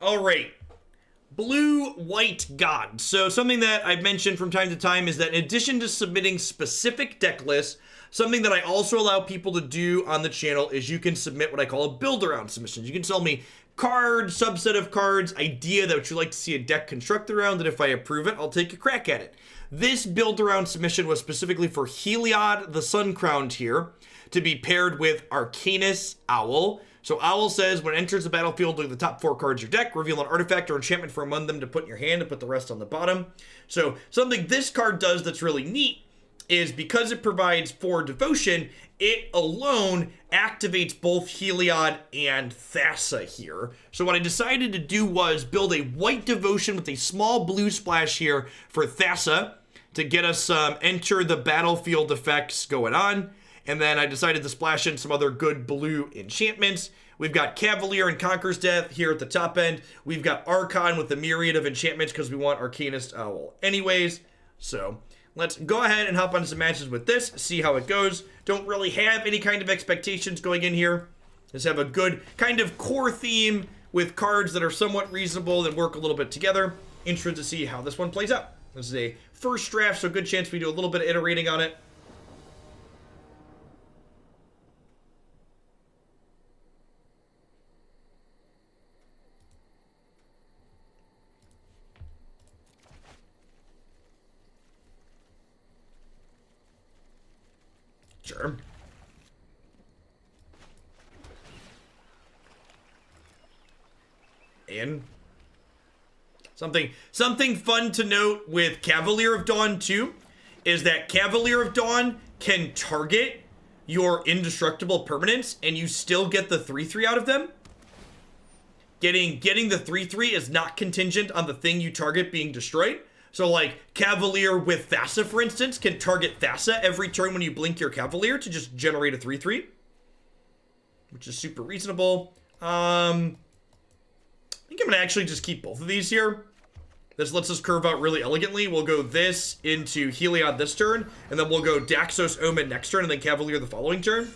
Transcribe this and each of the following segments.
All right. Blue-white god. So something that I've mentioned from time to time is that in addition to submitting specific deck lists, something that I also allow people to do on the channel is you can submit what I call a build-around submission. You can tell me card, subset of cards, idea that you'd like to see a deck construct around, and if I approve it, I'll take a crack at it. This build-around submission was specifically for Heliod, the Sun-Crowned here, to be paired with Arcanist Owl. So Owl says, when it enters the battlefield, look at the top 4 cards of your deck, reveal an artifact or enchantment from among them to put in your hand and put the rest on the bottom. So something this card does that's really neat is because it provides 4 devotion, it alone activates both Heliod and Thassa here. So what I decided to do was build a white devotion with a small blue splash here for Thassa to get us some enter the battlefield effects going on. And then I decided to splash in some other good blue enchantments. We've got Cavalier and Conqueror's Death here at the top end. We've got Archon with the myriad of enchantments because we want Arcanist Owl anyways. So let's go ahead and hop on some matches with this, see how it goes. Don't really have any kind of expectations going in here. Just have a good kind of core theme with cards that are somewhat reasonable and work a little bit together. Interested to see how this one plays out. This is a first draft, so good chance we do a little bit of iterating on it. Sure. And something fun to note with Cavalier of Dawn too is that Cavalier of Dawn can target your indestructible permanents and you still get the 3/3 out of them. Getting the 3/3 is not contingent on the thing you target being destroyed. So like Cavalier with Thassa, for instance, can target Thassa every turn when you blink your Cavalier to just generate a 3/3, which is super reasonable. I think I'm gonna actually just keep both of these here. This lets us curve out really elegantly. We'll go this into Heliod this turn, and then we'll go Daxos Omen next turn, and then Cavalier the following turn.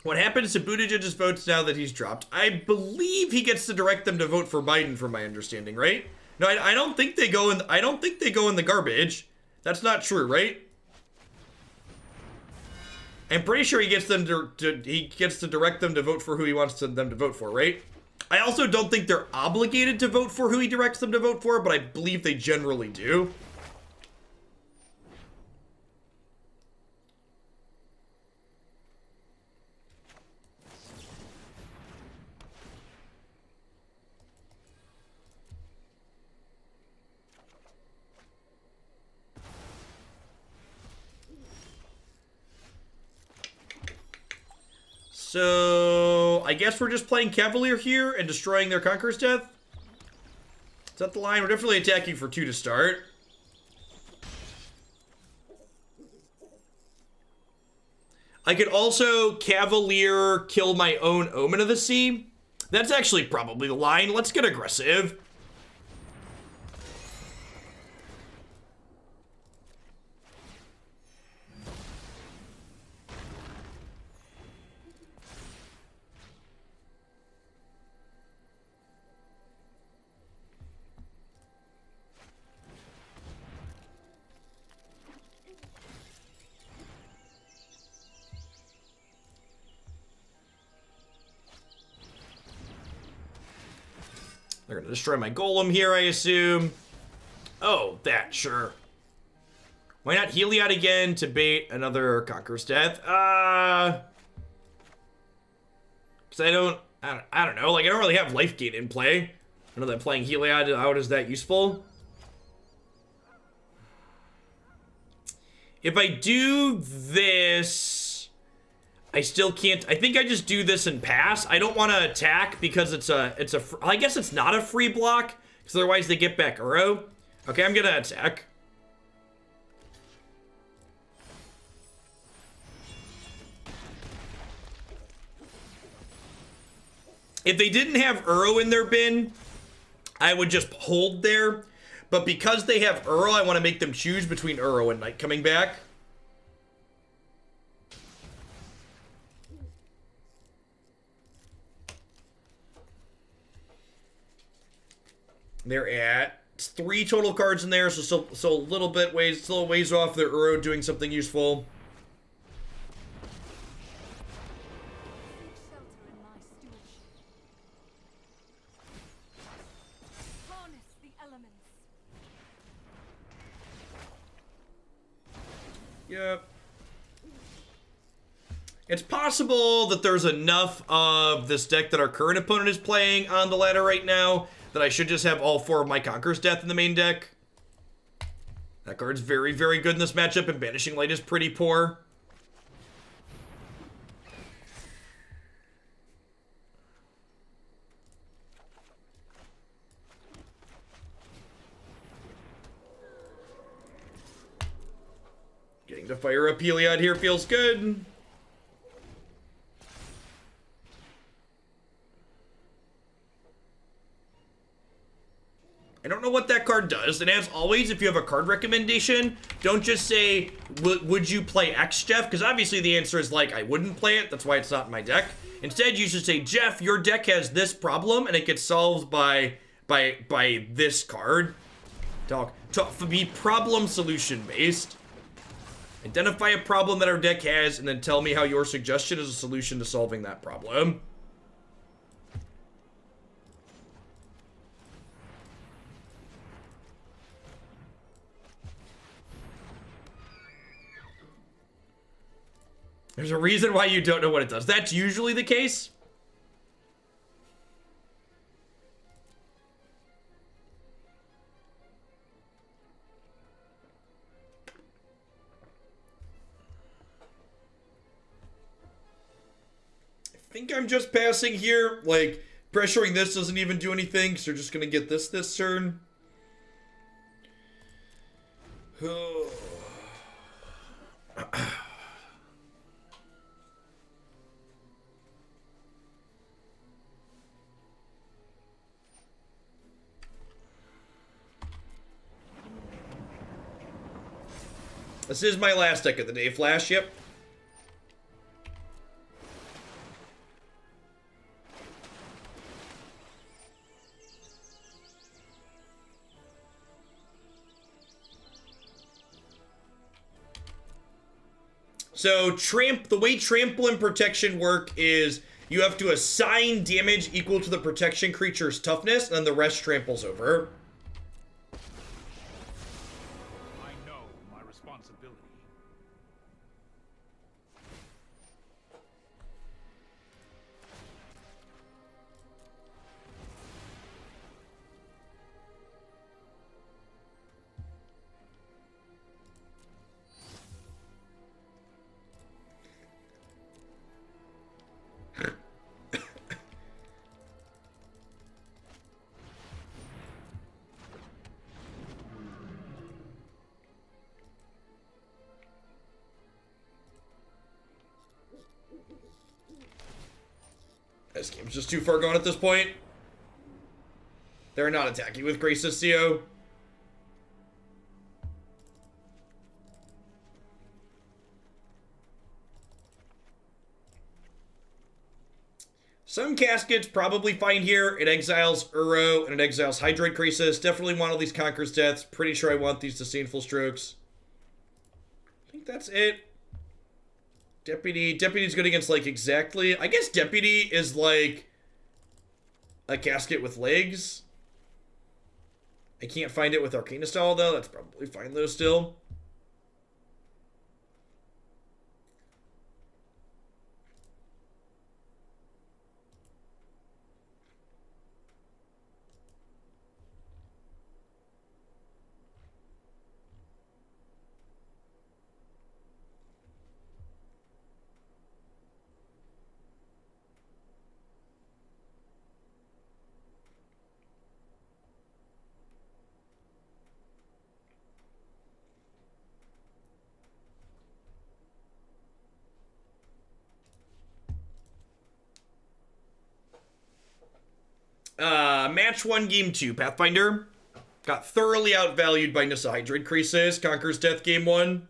What happens to Buttigieg's votes now that he's dropped? I believe he gets to direct them to vote for Biden, from my understanding, right? No, I don't think they go in. I don't think they go in the garbage. That's not true, right? I'm pretty sure he gets them he gets to direct them to vote for who he wants them to vote for, right? I also don't think they're obligated to vote for who he directs them to vote for, but I believe they generally do. So, I guess we're just playing Cavalier here and destroying their Conqueror's Death. Is that the line? We're definitely attacking for 2 to start. I could also Cavalier kill my own Omen of the Sea. That's actually probably the line. Let's get aggressive. They're gonna destroy my golem here, I assume. Oh, that, sure. Why not Heliod again to bait another Conqueror's Death? Because I don't know. Like, I don't really have life gain in play. I know that playing Heliod out is that useful. If I do this, I still can't. I think I just do this and pass. I don't want to attack because I guess it's not a free block because otherwise they get back Uro. Okay, I'm gonna attack. If they didn't have Uro in their bin, I would just hold there. But because they have Uro, I want to make them choose between Uro and Night coming back. They're at 3 total cards in there, so a little bit still a ways off their Uro doing something useful. Yep. It's possible that there's enough of this deck that our current opponent is playing on the ladder right now that I should just have all 4 of my Conqueror's Death in the main deck. That card's very, very good in this matchup, and Banishing Light is pretty poor. Getting to fire up Heliod here feels good. I don't know what that card does, and as always, if you have a card recommendation, don't just say, would you play X, Jeff? Because obviously the answer is like, I wouldn't play it, that's why it's not in my deck. Instead, you should say, Jeff, your deck has this problem, and it gets solved by this card. Be problem solution based. Identify a problem that our deck has, and then tell me how your suggestion is a solution to solving that problem. There's a reason why you don't know what it does. That's usually the case. I think I'm just passing here. Like, pressuring this doesn't even do anything, because you're just going to get this turn. This is my last deck of the day, Flash, yep. So, the way Trample and Protection work is you have to assign damage equal to the protection creature's toughness, and then the rest tramples over. This game's just too far gone at this point. They're not attacking with Grace's CO. Some caskets probably fine here. It exiles Uro and it exiles Hydroid Crisis. Definitely want all these Conqueror's Deaths. Pretty sure I want these Disdainful Strokes. I think that's it. Deputy's good against, like, exactly... I guess Deputy is, like, a casket with legs. I can't find it with Arcanist all, though. That's probably fine, though, still. Match 1, Game 2, Pathfinder. Got thoroughly outvalued by Nissa Hydroid Crisis. Conqueror's Death, Game 1.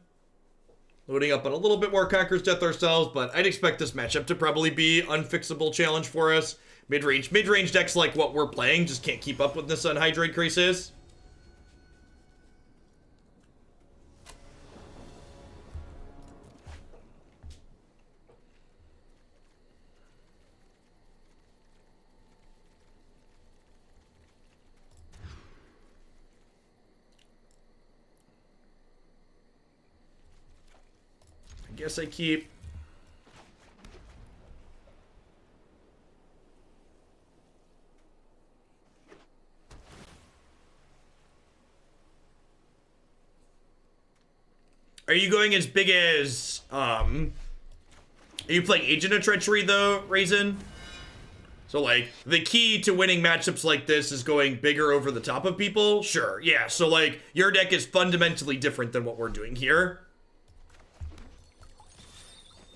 Loading up on a little bit more Conqueror's Death ourselves, but I'd expect this matchup to probably be unfixable challenge for us. Mid-range decks like what we're playing just can't keep up with Nissa and Hydroid Crisis. Guess I keep... Are you going as big as, Are you playing Agent of Treachery, though, Raisin? So, like, the key to winning matchups like this is going bigger over the top of people? Sure, yeah. So, like, your deck is fundamentally different than what we're doing here.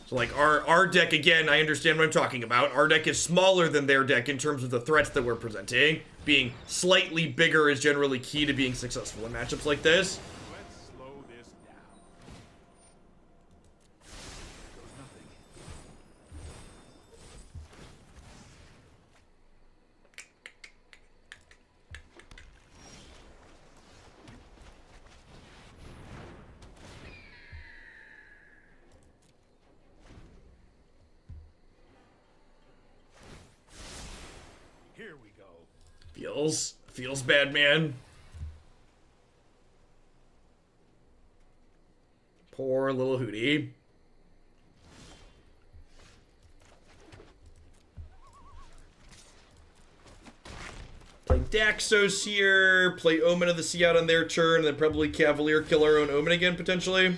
So, like, our deck, again, I understand what I'm talking about. Our deck is smaller than their deck in terms of the threats that we're presenting. Being slightly bigger is generally key to being successful in matchups like this. Let's slow this down. Nothing. Here we go. Feels bad, man. Poor little Hootie. Play Daxos here, play Omen of the Sea out on their turn, and then probably Cavalier kill our own Omen again, potentially.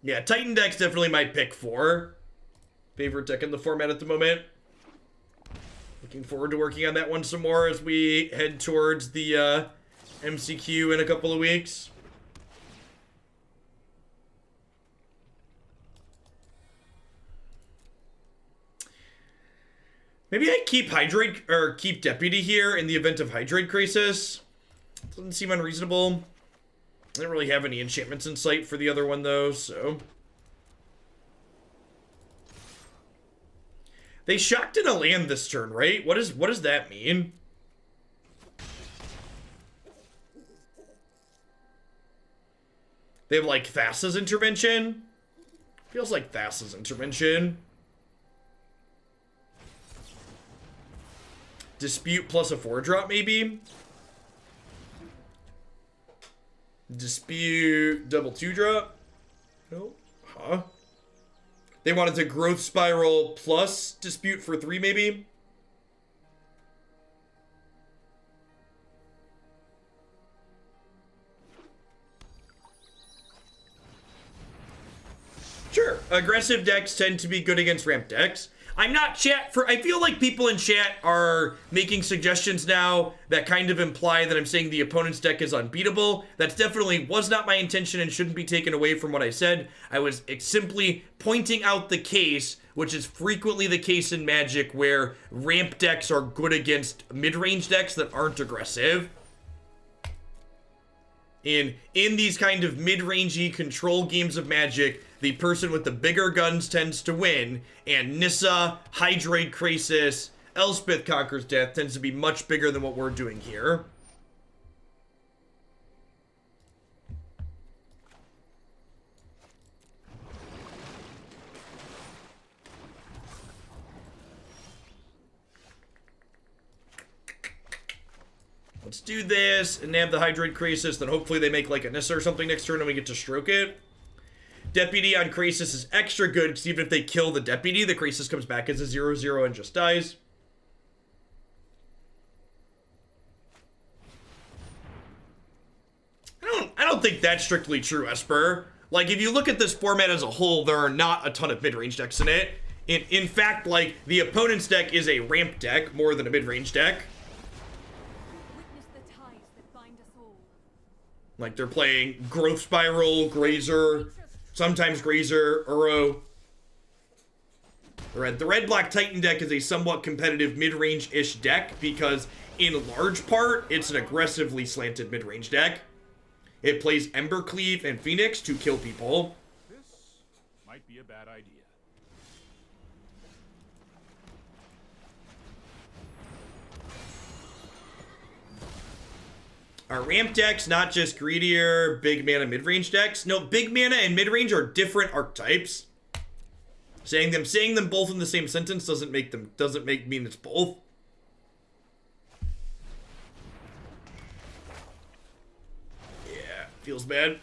Yeah, Titan deck's definitely my pick for favorite deck in the format at the moment. Looking forward to working on that one some more as we head towards the MCQ in a couple of weeks. Maybe I keep Hydroid or keep Deputy here in the event of Hydroid Crisis. Doesn't seem unreasonable. I don't really have any enchantments in sight for the other one, though, so... They shocked in a land this turn, right? What does that mean? They have, like, Thassa's Intervention? Feels like Thassa's Intervention. Dispute plus a 4-drop, maybe? Dispute double 2-drop? No? Huh? They wanted to Growth Spiral plus Dispute for 3, maybe? Sure. Aggressive decks tend to be good against ramp decks. I'm not I feel like people in chat are making suggestions now that kind of imply that I'm saying the opponent's deck is unbeatable. That definitely was not my intention and shouldn't be taken away from what I said. I was simply pointing out the case, which is frequently the case in Magic, where ramp decks are good against mid-range decks that aren't aggressive. In these kind of mid-rangey control games of Magic, the person with the bigger guns tends to win, and Nissa, Hydroid Crisis, Elspeth Conqueror's Death tends to be much bigger than what we're doing here. Let's do this and nab the Hydroid Crisis, then hopefully they make like a Nissa or something next turn and we get to stroke it. Deputy on Crisis is extra good because even if they kill the Deputy, the Crisis comes back as a 0/0 and just dies. I don't think that's strictly true, Esper. Like, if you look at this format as a whole, there are not a ton of mid-range decks in it. In fact, like, the opponent's deck is a ramp deck more than a mid-range deck. Like, they're playing Growth Spiral, Grazer, sometimes Grazer, Uro. The red-black Titan deck is a somewhat competitive mid-range-ish deck because, in large part, it's an aggressively slanted mid-range deck. It plays Embercleave and Phoenix to kill people. This might be a bad idea. Our ramp decks, not just greedier, big mana, mid-range decks. No, big mana and mid-range are different archetypes. Saying them both in the same sentence doesn't mean it's both. Yeah, feels bad.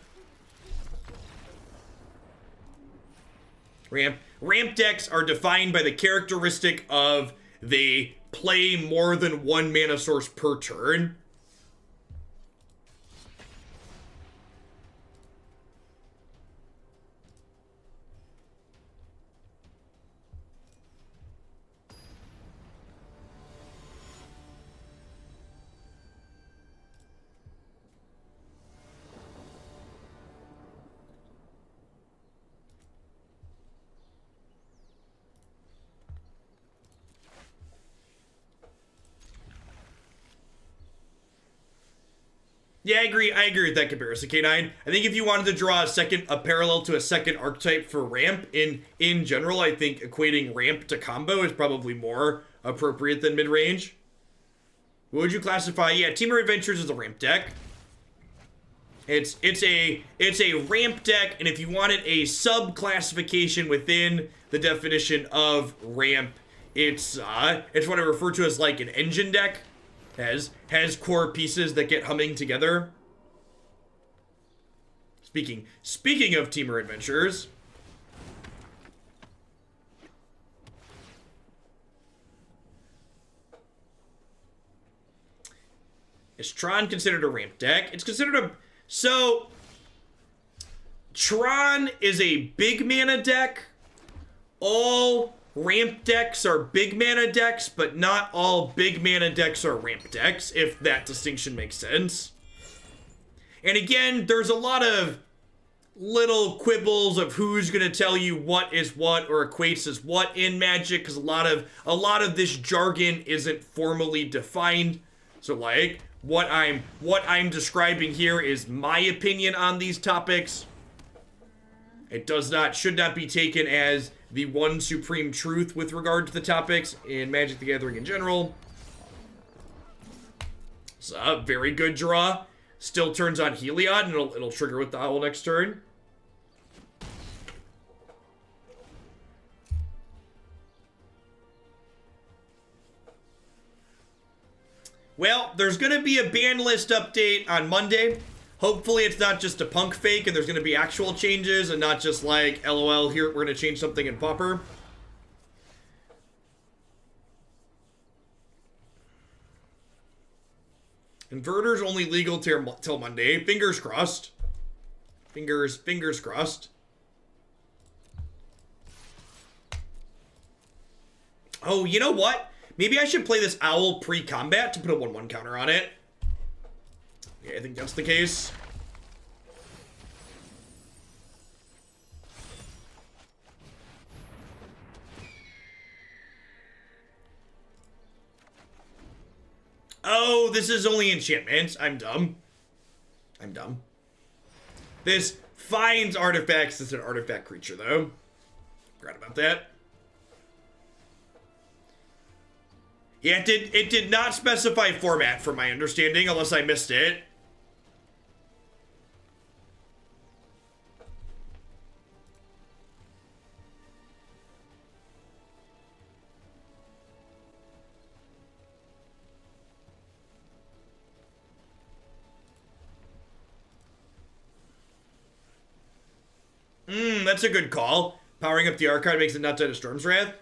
Ramp decks are defined by the characteristic of they play more than one mana source per turn. Yeah, I agree with that comparison, K9. I think if you wanted to draw a parallel to a second archetype for ramp in general, I think equating ramp to combo is probably more appropriate than mid-range. What would you classify? Yeah, Temple of Adventures is a ramp deck. It's a ramp deck, and if you wanted a sub-classification within the definition of ramp, it's what I refer to as like an engine deck. Has core pieces that get humming together. Speaking of Temur Adventures, is Tron considered a ramp deck? It's considered so Tron is a big mana deck. All ramp decks are big mana decks, but not all big mana decks are ramp decks, if that distinction makes sense. And again, there's a lot of little quibbles of who's gonna tell you what is what or equates as what in Magic, because a lot of this jargon isn't formally defined. So like what I'm describing here is my opinion on these topics. It should not be taken as the one supreme truth with regard to the topics in Magic the Gathering in general. It's a very good draw. Still turns on Heliod, and it'll trigger with the Owl next turn. Well, there's going to be a ban list update on Monday. Hopefully it's not just a punk fake and there's going to be actual changes and not just like, LOL, here, we're going to change something in Pauper. Inverter's only legal till Monday. Fingers crossed. Fingers crossed. Oh, you know what? Maybe I should play this Owl pre-combat to put a 1/1 counter on it. Yeah, I think that's the case. Oh, this is only enchantments. I'm dumb. This finds artifacts as an artifact creature, though. Forgot about that. Yeah, it did not specify format, from my understanding, unless I missed it. That's a good call. Powering up the Archon makes it not die to Storm's Wrath.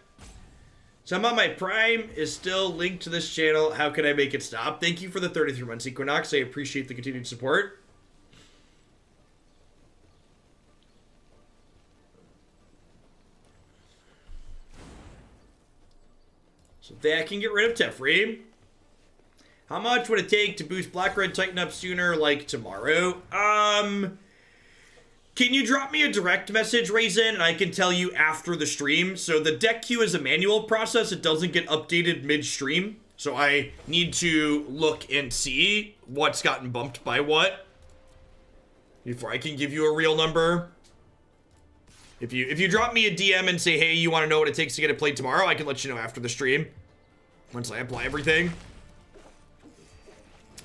Somehow my Prime is still linked to this channel. How can I make it stop? Thank you for the 33 months, Equinox. I appreciate the continued support. So that can get rid of Teferi. How much would it take to boost Black Red Titan up sooner, like tomorrow? Can you drop me a direct message, Raisin, and I can tell you after the stream? So the deck queue is a manual process. It doesn't get updated mid-stream. So I need to look and see what's gotten bumped by what before I can give you a real number. If you drop me a DM and say, hey, you want to know what it takes to get it played tomorrow, I can let you know after the stream once I apply everything.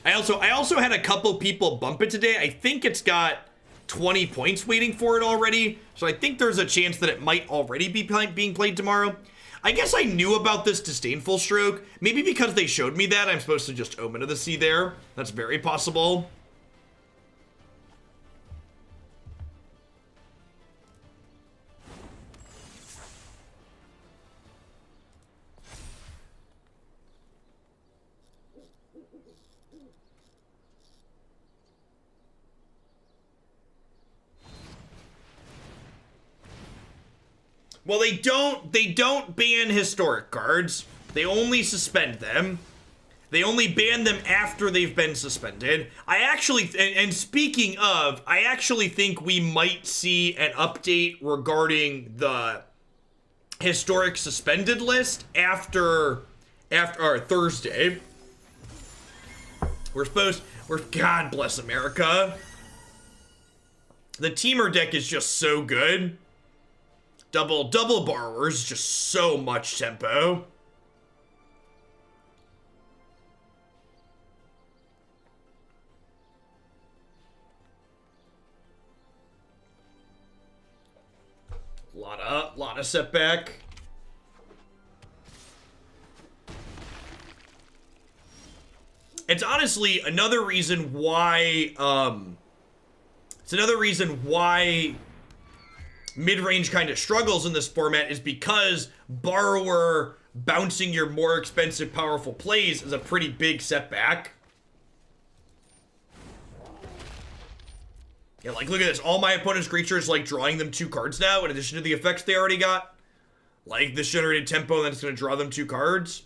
I also had a couple people bump it today. I think it's got 20 points waiting for it already, so I think there's a chance that it might already be being played tomorrow. I guess I knew about this Disdainful Stroke. Maybe because they showed me that, I'm supposed to just Omen of the Sea there. That's very possible. Well, they don't ban historic cards. They only suspend them. They only ban them after they've been suspended. I actually, and speaking of, I actually think we might see an update regarding the historic suspended list after Thursday. God bless America. The Teamer deck is just so good. Double borrowers, just so much tempo. Lot of setback. It's honestly another reason why mid-range kind of struggles in this format is because borrower bouncing your more expensive powerful plays is a pretty big setback. Yeah, like look at this. All my opponent's creatures like drawing them 2 cards now in addition to the effects they already got. Like this generated tempo and then it's going to draw them 2 cards.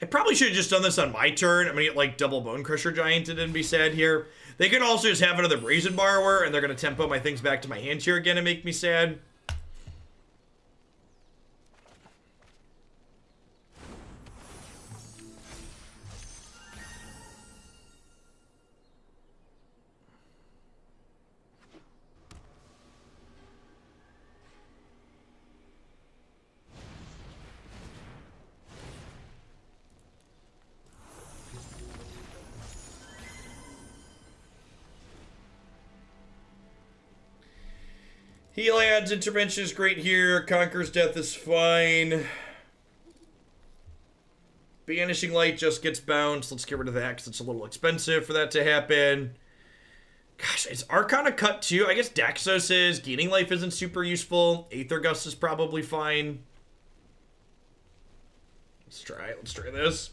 I probably should have just done this on my turn. I'm gonna get like double Bone Crusher Gianted and be sad here. They could also just have another Brazen Borrower and they're gonna tempo my things back to my hand here again and make me sad. Heliod's intervention is great here. Conqueror's Death is fine. Banishing Light just gets bounced. Let's get rid of that because it's a little expensive for that to happen. Gosh, is Archon a cut too? I guess Daxos is. Gaining Life isn't super useful. Aether Gust is probably fine. Let's try it. Let's try this.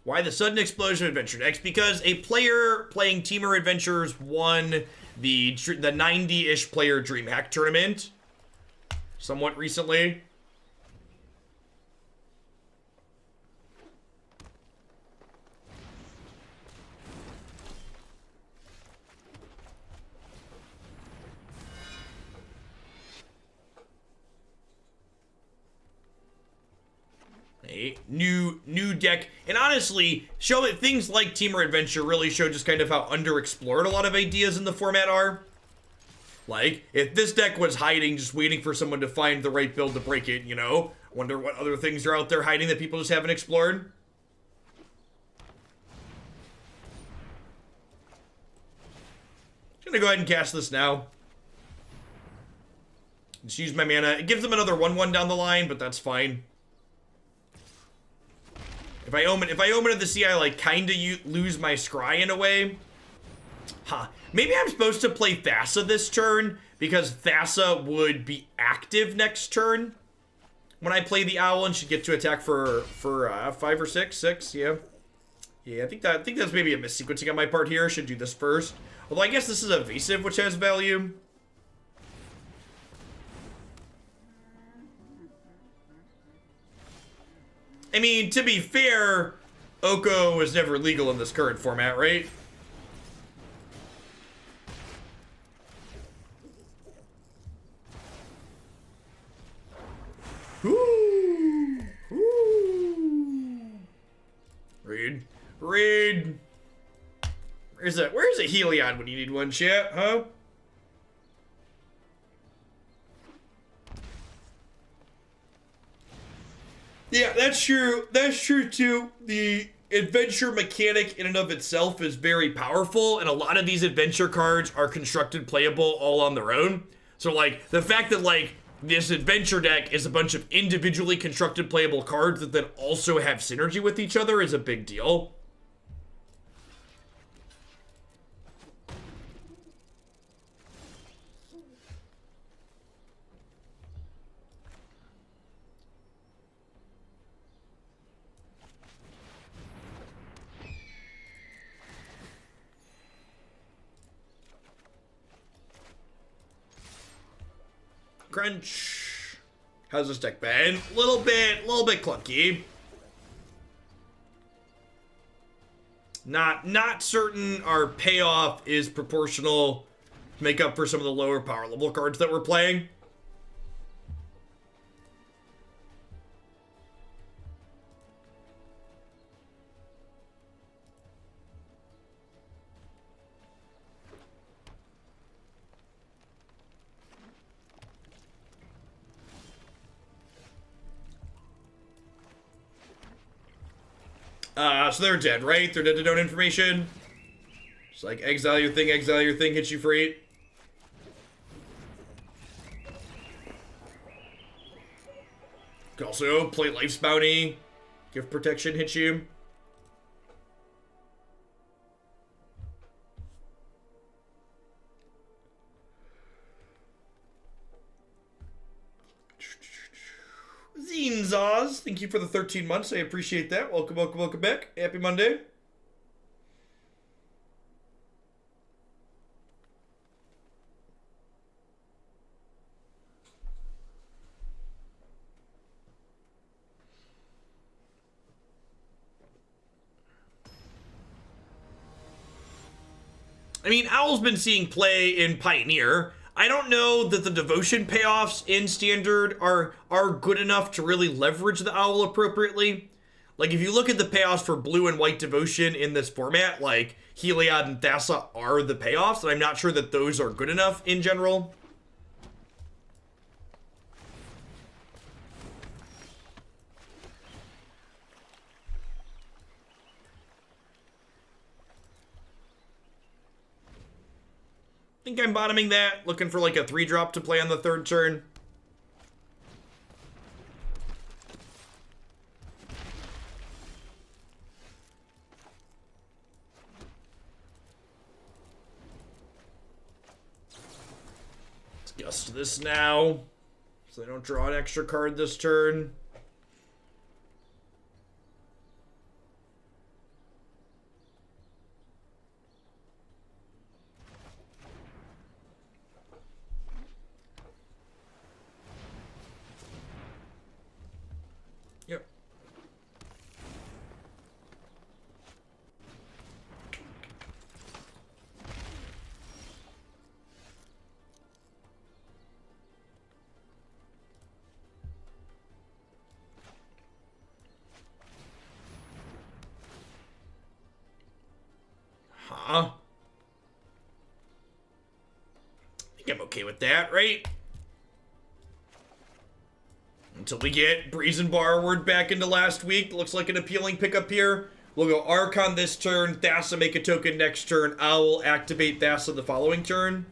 Why the sudden explosion of Adventure decks? Because a player playing Teamer Adventures won the 90-ish player DreamHack tournament somewhat recently. A new deck, and honestly, show it things like Teamer Adventure really show just kind of how underexplored a lot of ideas in the format are. Like, if this deck was hiding, just waiting for someone to find the right build to break it, you know? Wonder what other things are out there hiding that people just haven't explored. Just gonna go ahead and cast this now. Just use my mana. It gives them another 1/1 down the line, but that's fine. If I Omen of the Sea, I like kinda lose my scry in a way. Huh. Maybe I'm supposed to play Thassa this turn, because Thassa would be active next turn when I play the Owl and should get to attack for 5 or 6? 6, yeah. Yeah, I think that's maybe a missequencing on my part here. I should do this first. Although I guess this is evasive, which has value. I mean, to be fair, Oko was never legal in this current format, right? Ooh. Ooh. Read. Read. Where's a Heliod when you need one, chat, huh? Yeah, that's true. That's true too. The adventure mechanic in and of itself is very powerful, and a lot of these adventure cards are constructed playable all on their own. So like the fact that like this adventure deck is a bunch of individually constructed playable cards that then also have synergy with each other is a big deal. Crunch. How's this deck been? Little bit clunky. Not certain our payoff is proportional to make up for some of the lower power level cards that we're playing. So they're dead, right? They're dead to known information. It's like exile your thing, hits you for 8. You can also play Life's Bounty, Gift Protection, hits you. Zinzaz, thank you for the 13 months. I appreciate that. Welcome, welcome, welcome back. Happy Monday. I mean, Owl's been seeing play in Pioneer. I don't know that the devotion payoffs in Standard are good enough to really leverage the Owl appropriately. Like, if you look at the payoffs for blue and white devotion in this format, like, Heliod and Thassa are the payoffs, and I'm not sure that those are good enough in general. I think I'm bottoming that, looking for like a 3-drop to play on the 3rd turn. Let's gust this now, so I don't draw an extra card this turn. I think I'm okay with that, right? Until we get Breeze and Borrowed back into last week. Looks like an appealing pickup here. We'll go Archon this turn, Thassa make a token next turn, Owl activate Thassa the following turn.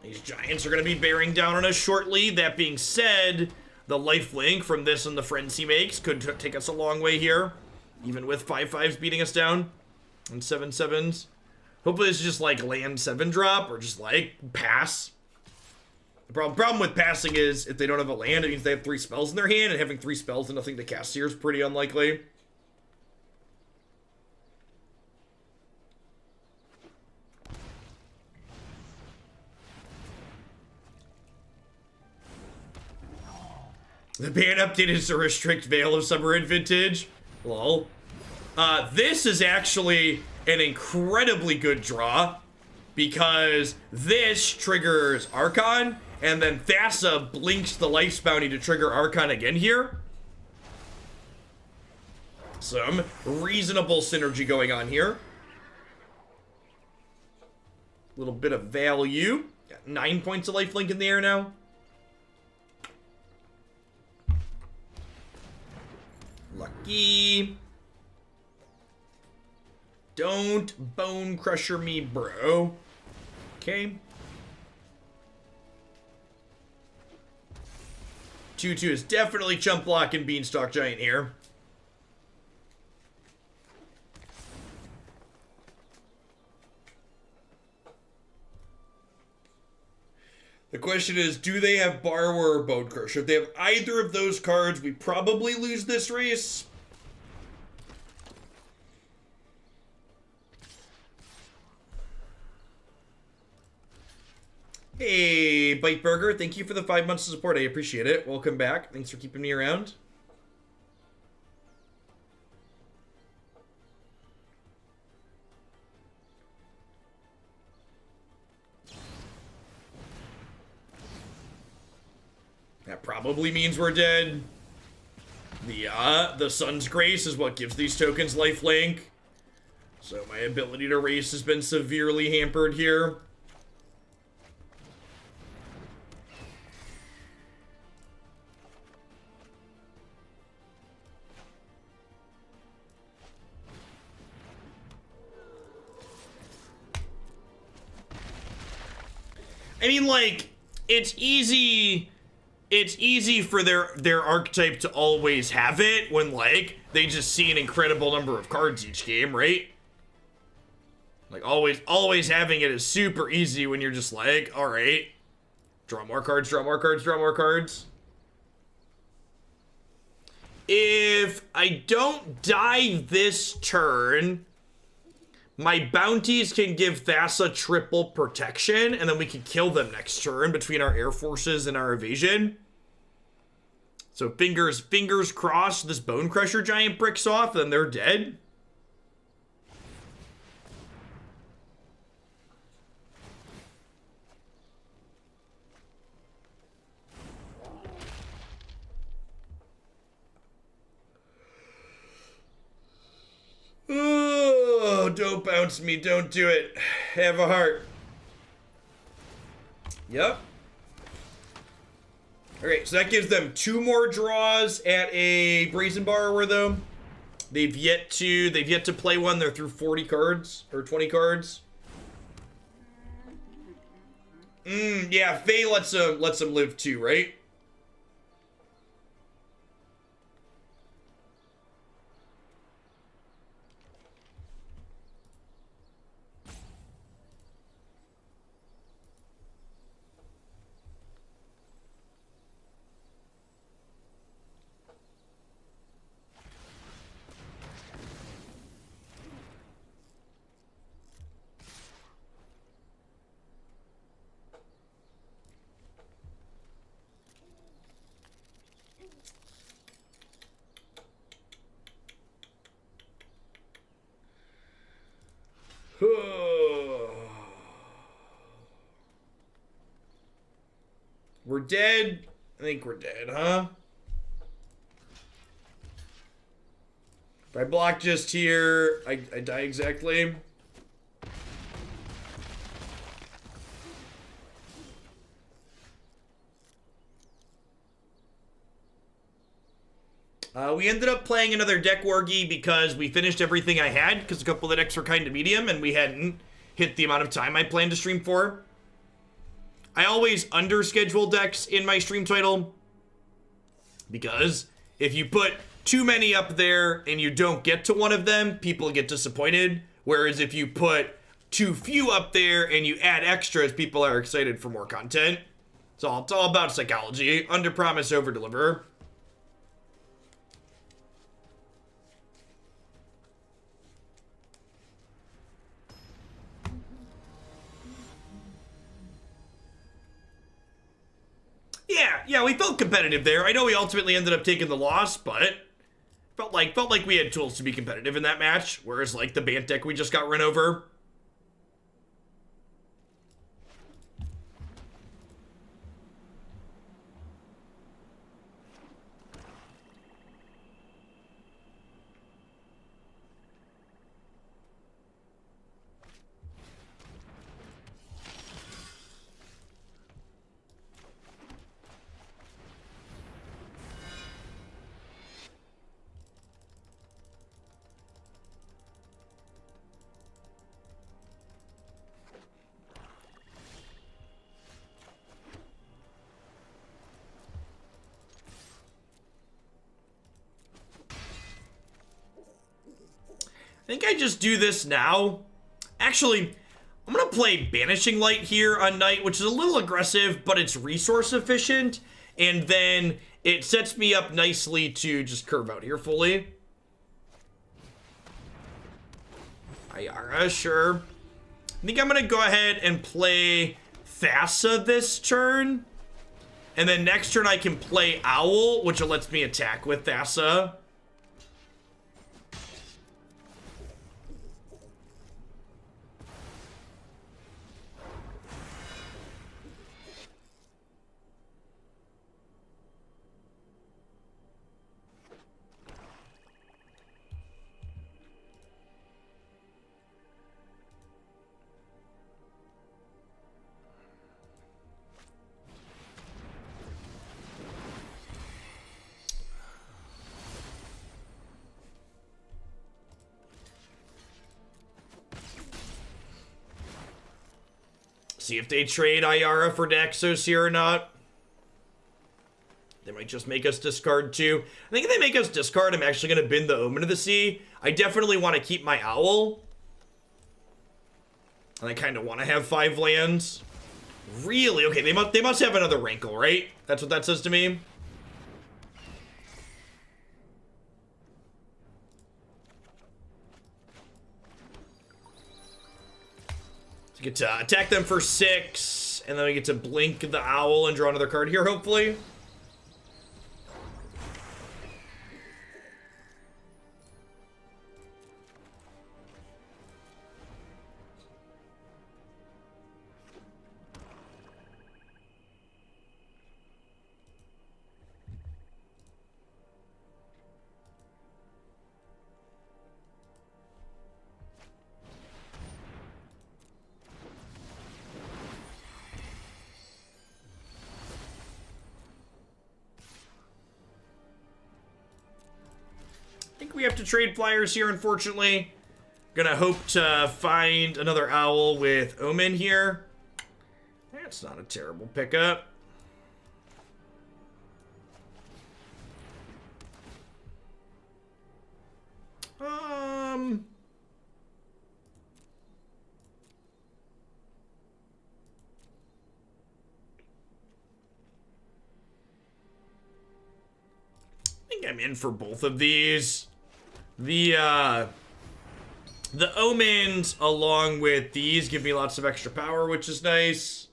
These giants are going to be bearing down on us shortly. That being said, the lifelink from this and the friends he makes could take us a long way here, even with 5/5s beating us down and 7/7s. Hopefully this is just like land 7 drop or just like pass. The problem with passing is if they don't have a land, it means they have 3 spells in their hand, and having 3 spells and nothing to cast here is pretty unlikely. The ban update is to restrict Veil of Summer and Vintage. Lol. This is actually an incredibly good draw because this triggers Archon, and then Thassa blinks the Life's Bounty to trigger Archon again here. Some reasonable synergy going on here. Little bit of value. Got 9 points of lifelink in the air now. Lucky. Don't bone crusher me, bro. Okay. 2/2 is definitely chump block and Beanstalk Giant here. The question is, do they have Borrower or Bone Crusher? If they have either of those cards, we probably lose this race. Hey, Bite Burger, thank you for the 5 months of support. I appreciate it. Welcome back. Thanks for keeping me around. That probably means we're dead. The Sun's Grace is what gives these tokens lifelink. So my ability to race has been severely hampered here. I mean, like, it's easy for their archetype to always have it when, like, they just see an incredible number of cards each game, right? Like, always having it is super easy when you're just like, all right, draw more cards, draw more cards, draw more cards. If I don't die this turn, my bounties can give Thassa triple protection, and then we can kill them next turn between our air forces and our evasion. So fingers crossed this Bone Crusher Giant bricks off, and then they're dead. Oh, don't bounce me. Don't do it. Have a heart. Yep. Alright, so that gives them 2 more draws at a Brazen Borrower, though. They've yet to play one. They're through 40 cards, or 20 cards. Yeah, Faye lets them live too, right? We're dead? I think we're dead, huh? If I block just here, I die exactly. We ended up playing another deck Wargy because we finished everything I had, because a couple of the decks were kind of medium and we hadn't hit the amount of time I planned to stream for. I always underschedule decks in my stream title, because if you put too many up there and you don't get to one of them, people get disappointed. Whereas if you put too few up there and you add extras, people are excited for more content. It's all about psychology. Under promise, over deliver. Yeah, we felt competitive there. I know we ultimately ended up taking the loss, but felt like we had tools to be competitive in that match. Whereas like the Bant deck we just got run over. I think I just do this now. Actually, I'm gonna play Banishing Light here on Night, which is a little aggressive, but it's resource efficient. And then it sets me up nicely to just curve out here fully. Ayara, sure. I think I'm gonna go ahead and play Thassa this turn. And then next turn I can play Owl, which lets me attack with Thassa. See if they trade Ayara for Daxos here or not. They might just make us discard too. I think if they make us discard, I'm actually going to bin the Omen of the Sea. I definitely want to keep my Owl. And I kind of want to have 5 lands. Really? Okay, they must have another Rankle, right? That's what that says to me. So we get to attack them for 6, and then we get to blink the Owl and draw another card here, hopefully. We have to trade flyers here, unfortunately. Gonna hope to find another Owl with Omen here. That's not a terrible pickup. I think I'm in for both of these. The Omens, along with these, give me lots of extra power, which is nice.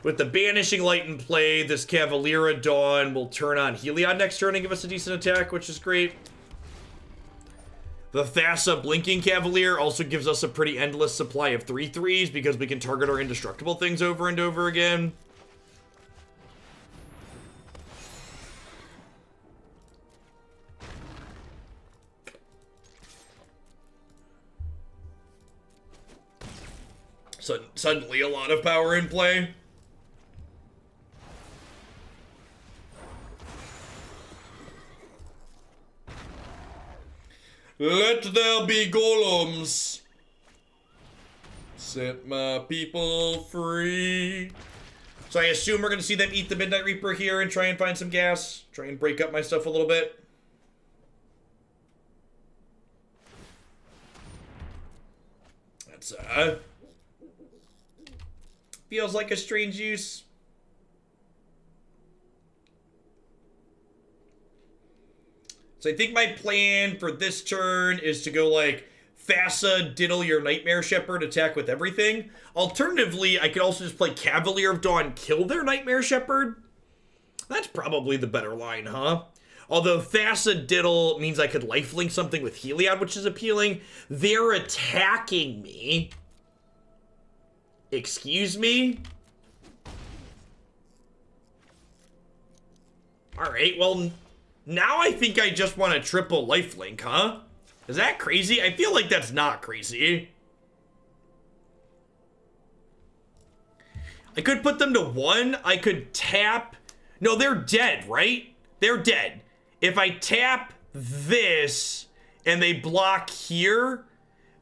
With the Banishing Light in play, this Cavalier of Dawn will turn on Heliod next turn and give us a decent attack, which is great. The Thassa Blinking Cavalier also gives us a pretty endless supply of 3/3s because we can target our indestructible things over and over again. So suddenly a lot of power in play. Let there be golems. Set my people free. So I assume we're going to see them eat the Midnight Reaper here and try and find some gas. Try and break up my stuff a little bit. That's, feels like a strange use. So I think my plan for this turn is to go like Thassa, diddle your Nightmare Shepherd, attack with everything. Alternatively, I could also just play Cavalier of Dawn, kill their Nightmare Shepherd. That's probably the better line, huh? Although Thassa diddle means I could lifelink something with Heliod, which is appealing. They're attacking me. Excuse me? Alright, well, now I think I just want a triple lifelink, huh? Is that crazy? I feel like that's not crazy. I could put them to 1. I could tap... No, they're dead, right? They're dead. If I tap this and they block here,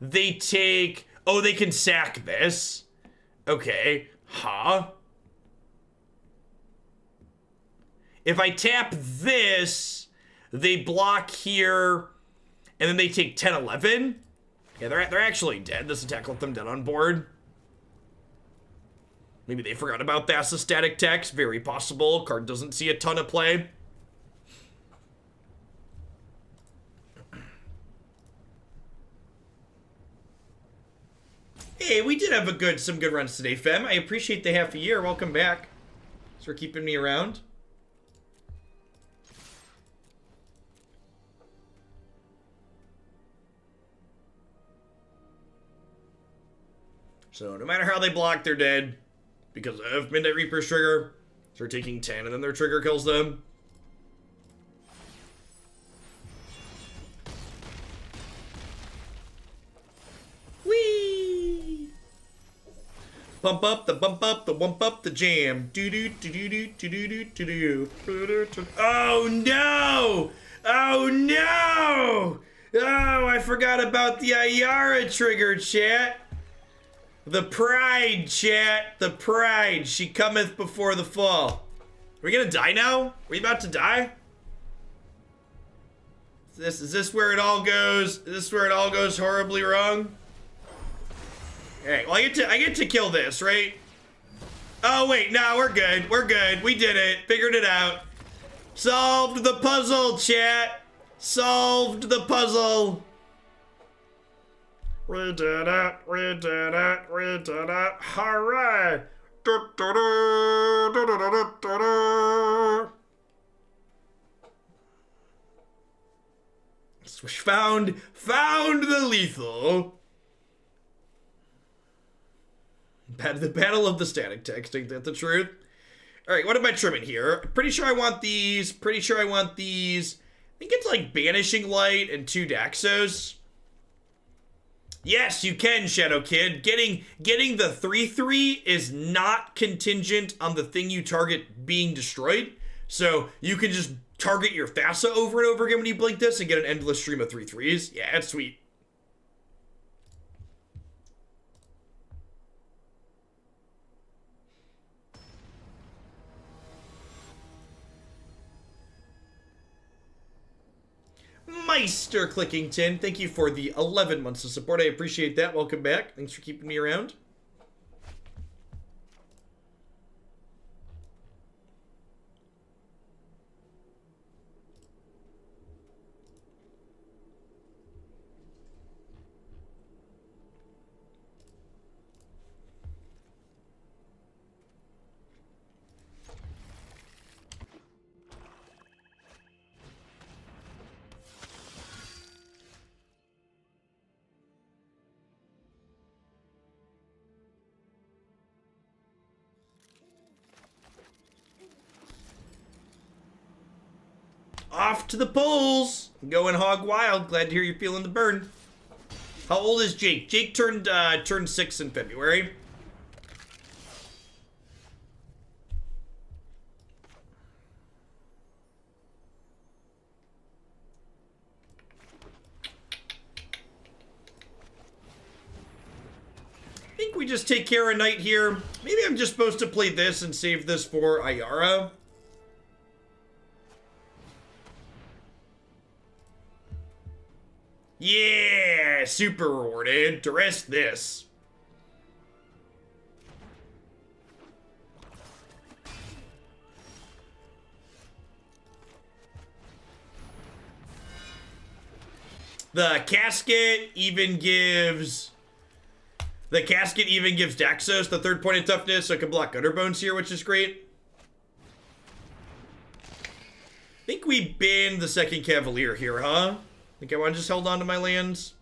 they take... Oh, they can sack this. Okay. Huh? If I tap this, they block here, and then they take 10, 11. Yeah, they're actually dead. This attack left them dead on board. Maybe they forgot about Thassa static text. Very possible. Card doesn't see a ton of play. Hey, we did have some good runs today, Fem. I appreciate the half a year. Welcome back. Thanks for keeping me around. So no matter how they block, they're dead because of Midnight Reaper's trigger. So they're taking 10 and then their trigger kills them. Whee! Bump up, the wump up, the jam. Do do do do do do do do do. Oh no! Oh no! Oh, I forgot about the Ayara trigger, chat. The pride, chat. The pride. She cometh before the fall. Are we gonna die now? Are we about to die? Is this where it all goes? Is this where it all goes horribly wrong? Alright, well I get to kill this, right? Oh wait, no, we're good. We're good. We did it. Figured it out. Solved the puzzle, chat. Solved the puzzle. We did it, we did it, we did it, hooray! Found the lethal. The battle of the static text, ain't that the truth? Alright, what am I trimming here? Pretty sure I want these, I think it's like Banishing Light and 2 Daxos. Yes, you can, Shadow Kid. Getting the 3/3 is not contingent on the thing you target being destroyed. So you can just target your Thassa over and over again when you blink this and get an endless stream of 3/3s. Yeah, that's sweet. Meister Clickington, thank you for the 11 months of support. I appreciate that. Welcome back. Thanks for keeping me around. Off to the polls. Going hog wild. Glad to hear you're feeling the burn. How old is Jake? Jake turned 6 in February. I think we just take care of Knight here. Maybe I'm just supposed to play this and save this for Ayara. Yeah, super rewarded. To rest this. The casket even gives... The casket even gives Daxos the 3rd point of toughness, so it can block Gutterbones here, which is great. I think we banned the 2nd Cavalier here, huh? I think I want to just hold on to my lands.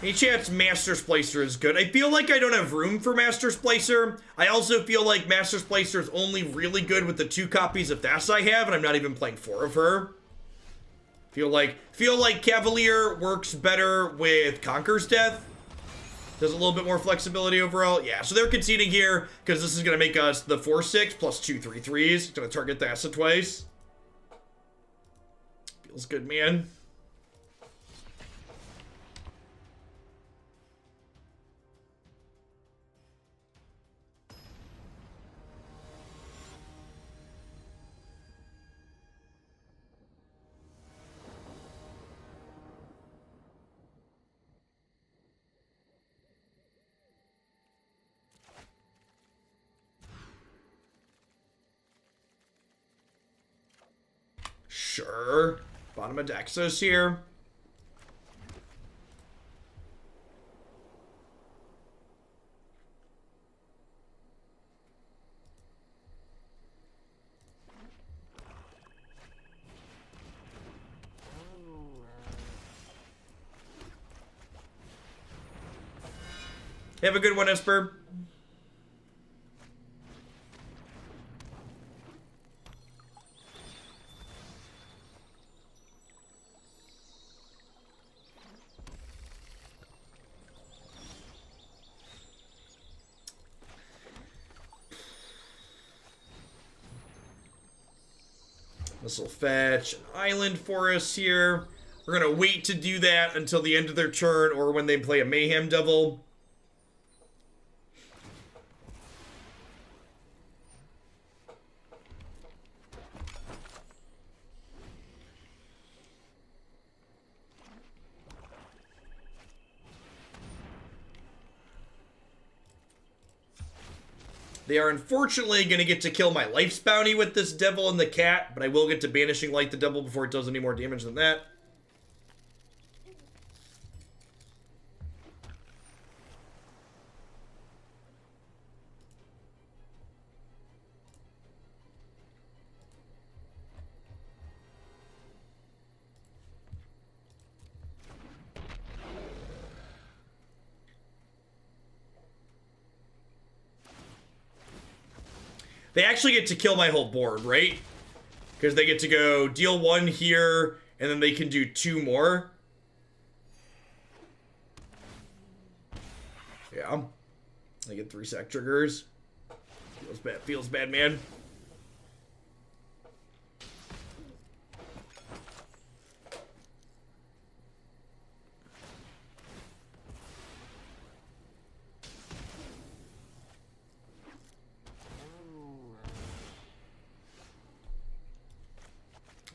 Any chance Master's Placer is good? I feel like I don't have room for Master's Placer. I also feel like Master's Placer is only really good with the 2 copies of Thassa I have, and I'm not even playing 4 of her. Feel like Cavalier works better with Conqueror's Death. Does a little bit more flexibility overall. Yeah, so they're conceding here because this is going to make us the 4/6 plus 2 3/3s. It's going to target Thassa twice. Feels good, man. Sure. Bottom of Daxos here. Have a good one, Esper. This will fetch an island for us here. We're going to wait to do that until the end of their turn or when they play a Mayhem Devil. They are unfortunately going to get to kill my Life's Bounty with this Devil and the Cat, but I will get to Banishing Light the Devil before it does any more damage than that. They actually get to kill my whole board, right? Because they get to go deal 1 here, and then they can do 2 more. Yeah. I get 3 sack triggers. Feels bad, man.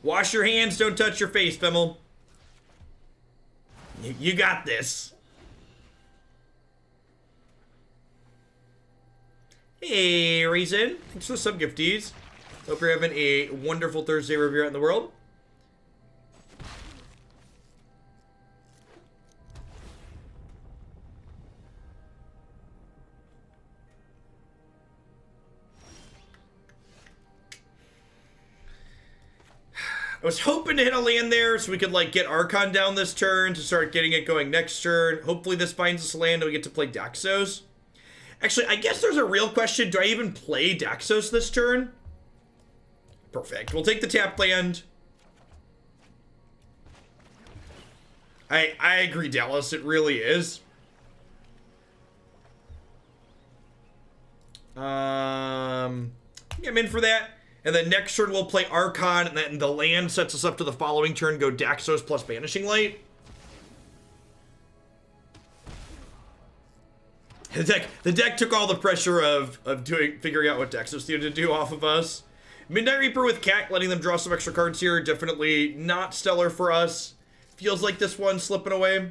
Wash your hands, don't touch your face, Fimmel. You got this. Hey, Reason. Thanks for the sub-gifties. Hope you're having a wonderful Thursday wherever you're at in the world. I was hoping to hit a land there so we could, like, get Archon down this turn to start getting it going next turn. Hopefully this finds us a land and we get to play Daxos. Actually, I guess there's a real question. Do I even play Daxos this turn? Perfect. We'll take the tap land. I agree, Dallas. It really is. I'm in for that. And then next turn we'll play Archon, and then the land sets us up to the following turn, go Daxos plus Banishing Light. The deck took all the pressure of figuring out what Daxos needed to do off of us. Midnight Reaper with Cat, letting them draw some extra cards here. Definitely not stellar for us. Feels like this one's slipping away.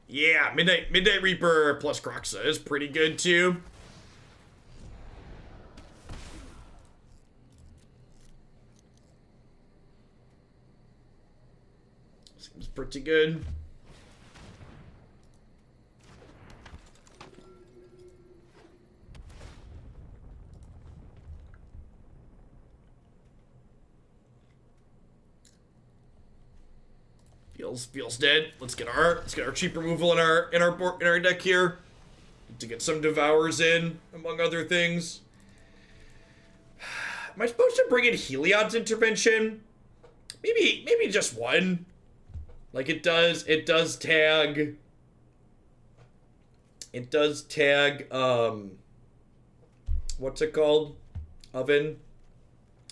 Yeah, Midnight Reaper plus Kroxa is pretty good too. Seems pretty good. Feels dead. Let's get our cheap removal in our deck here to get some Devours in, among other things. Am I supposed to bring in Heliod's intervention? Maybe just one. Like it does tag. It does tag what's it called? Oven.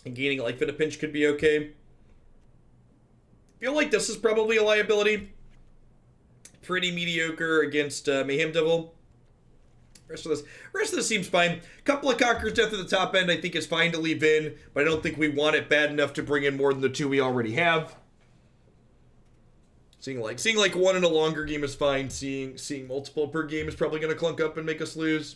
And gaining life in a pinch could be okay. Feel like this is probably a liability. Pretty mediocre against Mayhem Devil. Rest of this seems fine. Couple of Conqueror's Death at the top end I think is fine to leave in, but I don't think we want it bad enough to bring in more than the two we already have. Seeing like one in a longer game is fine. Seeing multiple per game is probably going to clunk up and make us lose.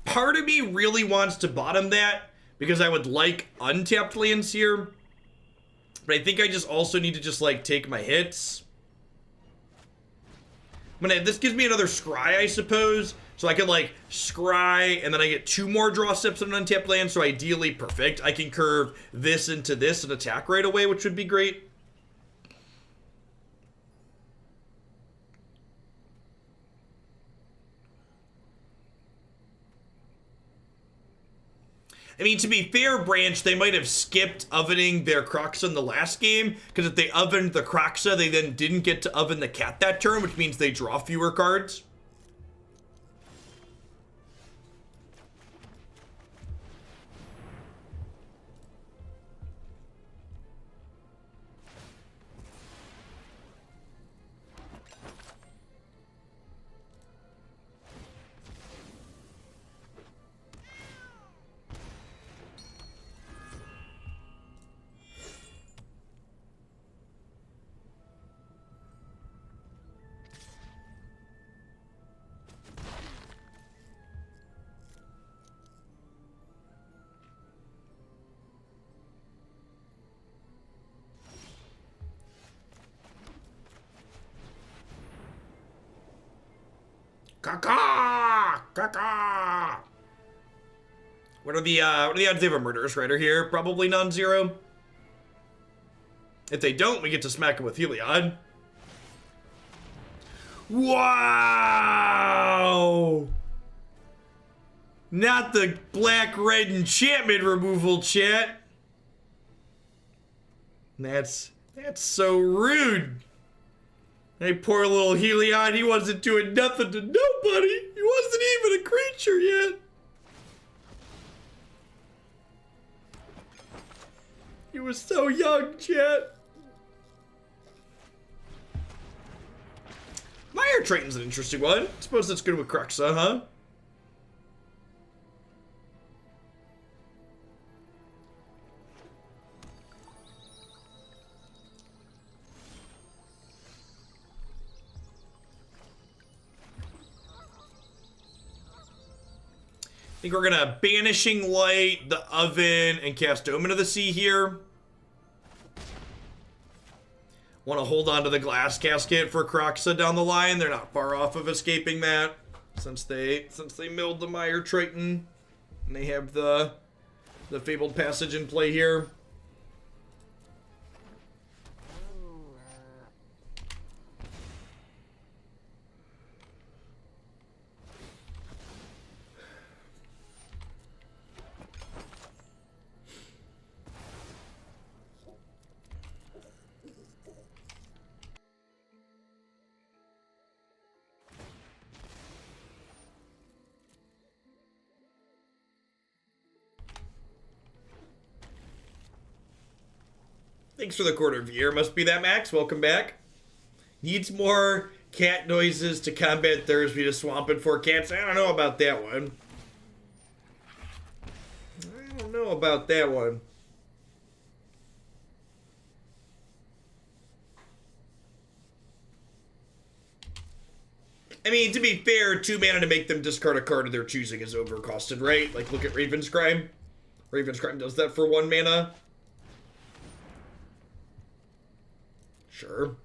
Part of me really wants to bottom that because I would like untapped lands here. But I think I just also need to just like take my hits. This gives me another scry, I suppose. So I can like scry and then I get 2 more draw steps on an untapped land. So ideally perfect. I can curve this into this and attack right away, which would be great. I mean, to be fair, Branch, they might have skipped ovening their Kroxa in the last game, because if they ovened the Kroxa, they then didn't get to oven the cat that turn, which means they draw fewer cards. Caca! What are the odds they have a Murderous Rider here? Probably non-zero. If they don't, we get to smack him with Heliod. Wow! Not the black-red enchantment removal, chat. That's so rude. Hey, poor little Heliod, he wasn't doing nothing to nobody. He wasn't even a creature yet. He was so young, chat. Mire Triton's an interesting one. I suppose that's good with Kroxa, huh? think we're gonna Banishing Light, the Oven, and cast Omen of the Sea here. Want to hold on to the Glass Casket for Kroxa down the line. They're not far off of escaping that since they milled the Mire Triton and they have the Fabled Passage in play here. Thanks for the quarter of year. Must be that, Max. Welcome back. Needs more cat noises to combat Thursby to swamp it for cats. I don't know about that one. I don't know about that one. I mean, to be fair, 2 mana to make them discard a card of their choosing is overcosted, right? Like, look at Ravenscrime. Ravenscrime does that for 1 mana. Sure.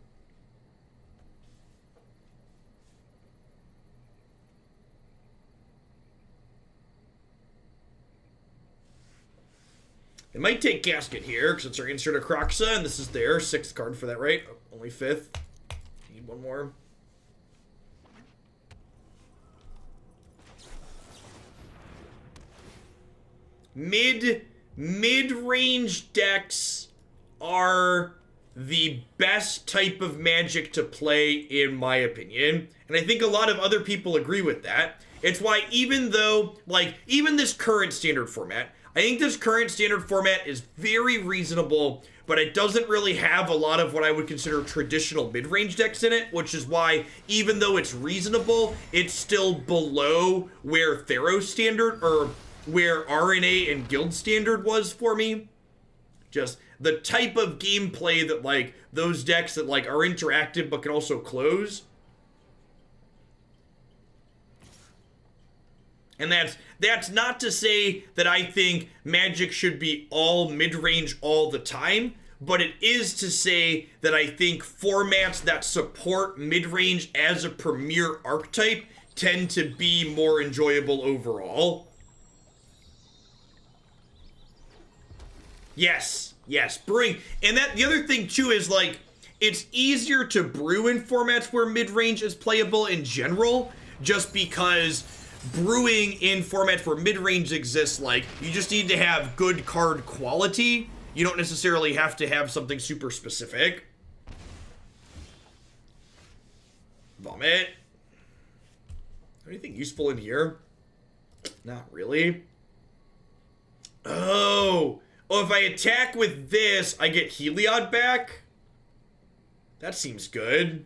It might take Casket here, because it's our insert of Kroxa, and this is their 6th card for that, right? Oh, only 5th. Need one more. Mid-range decks are the best type of Magic to play, in my opinion. And I think a lot of other people agree with that. It's why even though, like, even this current standard format, I think this current standard format is very reasonable, but it doesn't really have a lot of what I would consider traditional mid-range decks in it, which is why, even though it's reasonable, it's still below where Theros standard, or where RNA and Guild standard was for me. Just the type of gameplay that, like, those decks that, like, are interactive but can also close. And that's not to say that I think Magic should be all mid-range all the time, but it is to say that I think formats that support mid-range as a premier archetype tend to be more enjoyable overall. Yes, brewing. And that the other thing too is, like, it's easier to brew in formats where mid-range is playable in general, just because brewing in formats where mid-range exists, like, you just need to have good card quality. You don't necessarily have to have something super specific. Vomit. Anything useful in here? Not really. Oh, if I attack with this, I get Heliod back? That seems good.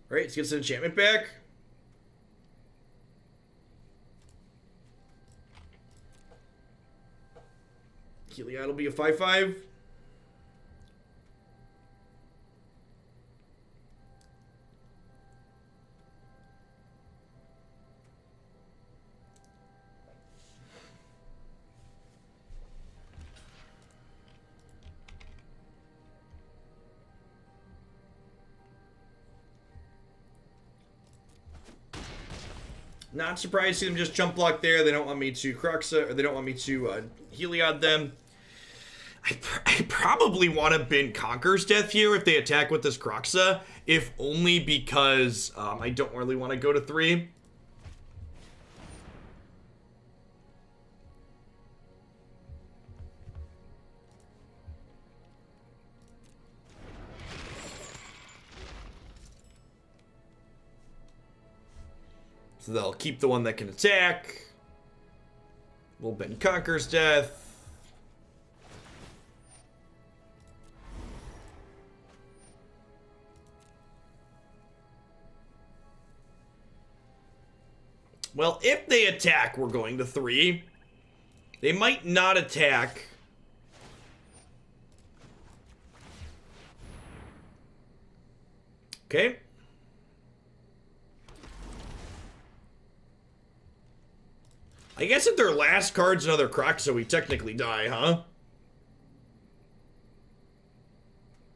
Right, let's get some enchantment back. Heliod will be a 5/5. Not surprised to see them just jump block there. They don't want me to Kroxa, or they don't want me to Heliod them. I probably want to bin Conqueror's Death here if they attack with this Kroxa, if only because I don't really want to go to 3. So they'll keep the one that can attack. We'll bin Conqueror's Death. Well, if they attack, we're going to 3. They might not attack. Okay. I guess if their last card's another Croxa, we technically die, huh?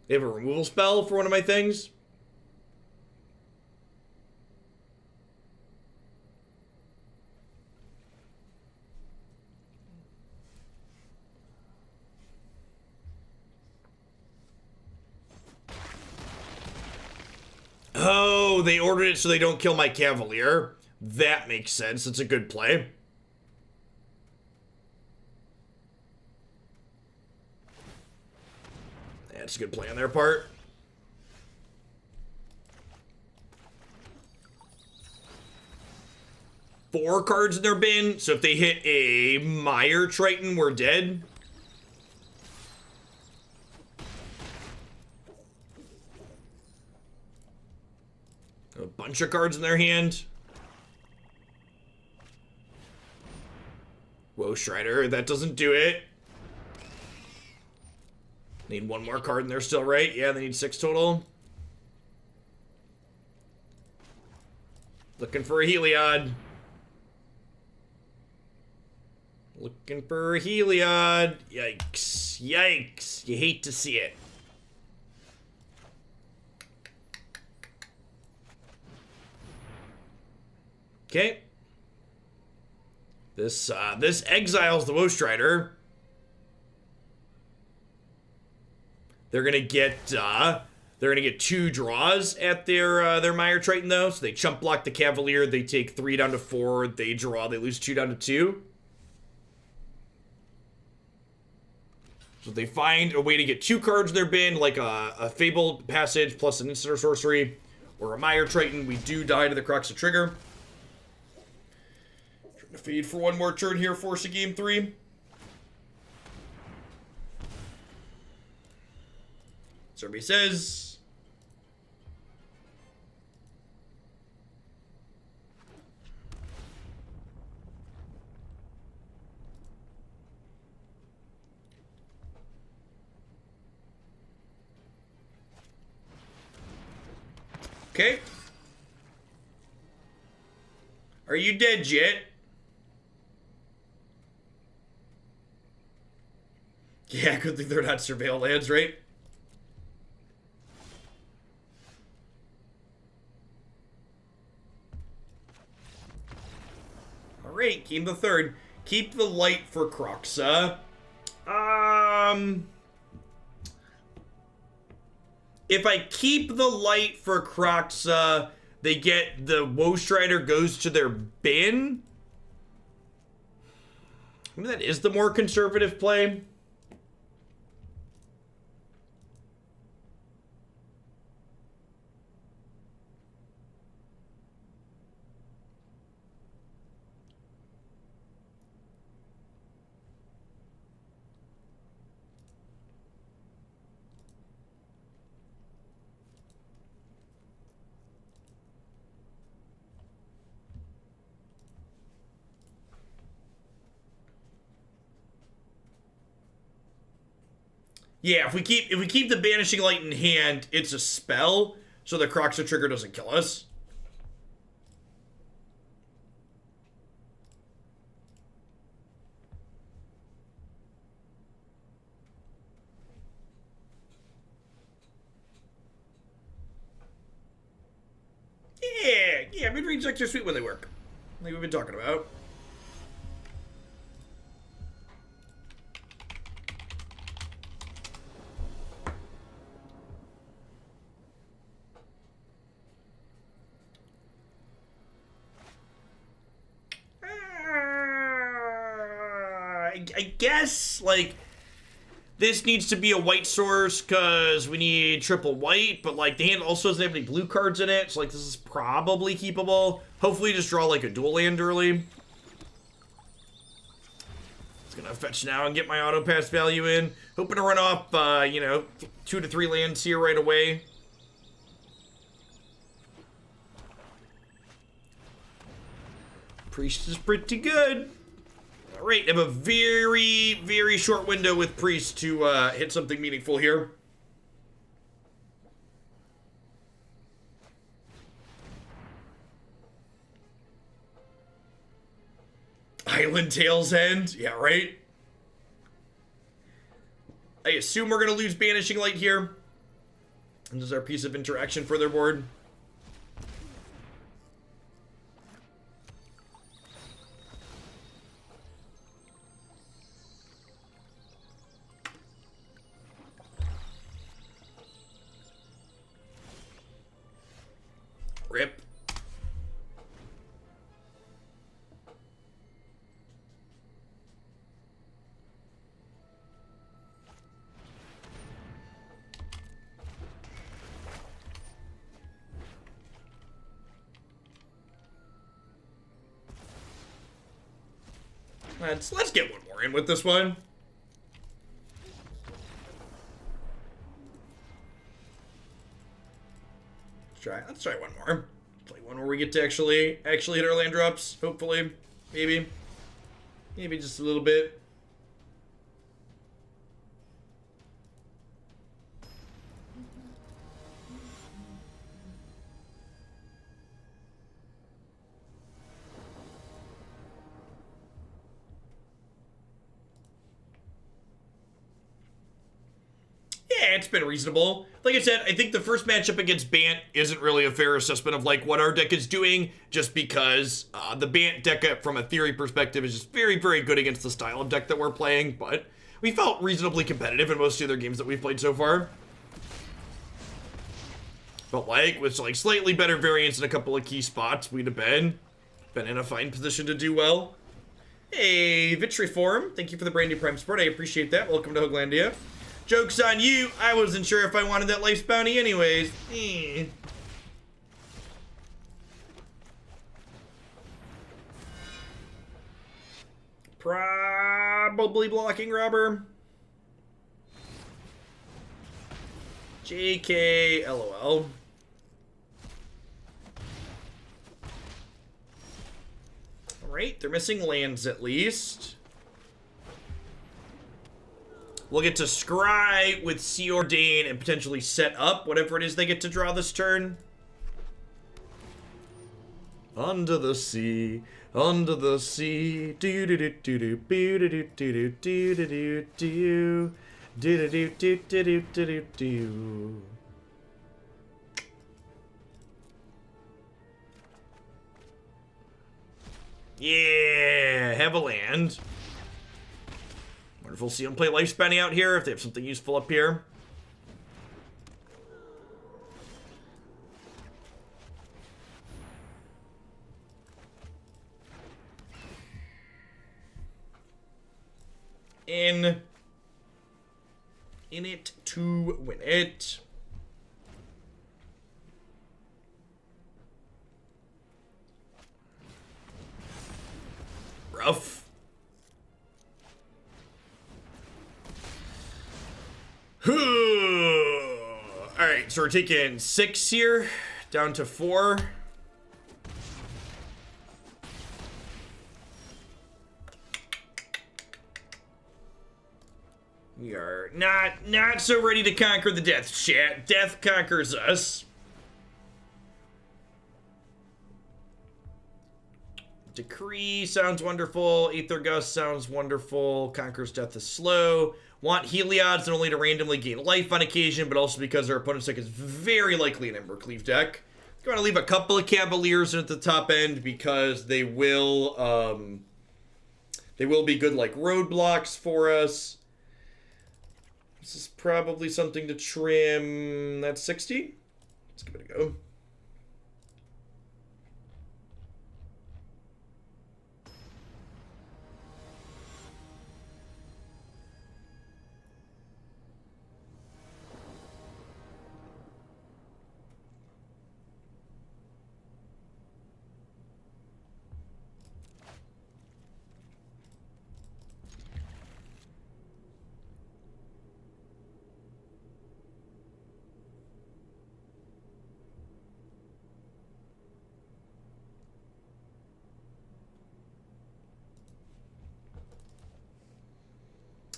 They have a removal spell for one of my things. Oh, they ordered it so they don't kill my Cavalier. That makes sense. It's a good play. That's a good play on their part. Four cards in their bin, so if they hit a Mire Triton, we're dead. A bunch of cards in their hand. Whoa, Strider, that doesn't do it. Need one more card in there still, right? Yeah, they need 6 total. Looking for a Heliod. Looking for a Heliod. Yikes. Yikes. You hate to see it. Okay. This exiles the Woe Strider. They're gonna get 2 draws at their Mire Triton though, so they chump block the Cavalier. They take 3 down to 4. They draw. They lose 2 down to 2. So they find a way to get 2 cards in their bin, like a Fabled Passage plus an instant or sorcery, or a Mire Triton. We do die to the Croxa trigger. Trying to feed for one more turn here, forcing game 3. Survey says. Okay. Are you dead yet? Yeah, good thing they're not surveil lands, right? Alright, game the 3rd. Keep the light for Croxa. If I keep the light for Croxa, they get the Woe Strider goes to their bin. Maybe that is the more conservative play. Yeah, if we keep the Banishing Light in hand, it's a spell, so the Croxa trigger doesn't kill us. Yeah, mid-range decks are sweet when they work. Like we've been talking about. I guess, like, this needs to be a white source because we need triple white, but, like, the hand also doesn't have any blue cards in it, so, like, this is probably keepable. Hopefully just draw, like, a dual land early. It's gonna fetch now and get my auto pass value in. Hoping to run off, 2 to 3 lands here right away. Priest is pretty good. Alright, I have a very, very short window with Priest to hit something meaningful here. Island Tail's End? Yeah, right? I assume we're going to lose Banishing Light here. And this is our piece of interaction for their board. Rip. Let's get one more in with this one. Let's try one more. Play one where we get to actually hit our land drops. Hopefully, maybe just a little bit. Yeah, it's been reasonable. Like I said, I think the first matchup against Bant isn't really a fair assessment of like what our deck is doing, just because the Bant deck from a theory perspective is just very, very good against the style of deck that we're playing, but we felt reasonably competitive in most of the other games that we've played so far. But like, with like slightly better variance in a couple of key spots, we'd have been in a fine position to do well. Hey, Vitriform, thank you for the brand new Prime support. I appreciate that. Welcome to Hoaglandia. Joke's on you. I wasn't sure if I wanted that life's bounty anyways. Probably blocking Robber. JK, LOL. Alright, they're missing lands at least. We'll get to scry with Sea Ordain and potentially set up whatever it is they get to draw this turn. Under the sea, do do do do do do do do do do do do do do do do do. Yeah, have a land. Wonderful. See them play life spanning out here if they have something useful up here. In it to win it. Rough. Alright, so we're taking 6 here, down to 4. We are not so ready to conquer the death, chat. Death conquers us. Decree sounds wonderful. Aether Gust sounds wonderful. Conquers death is slow. Want Heliod's not only to randomly gain life on occasion, but also because our opponent's deck is very likely an Embercleave deck. Going to leave a couple of Cavaliers at the top end because they will be good like roadblocks for us. This is probably something to trim. That's 60. Let's give it a go.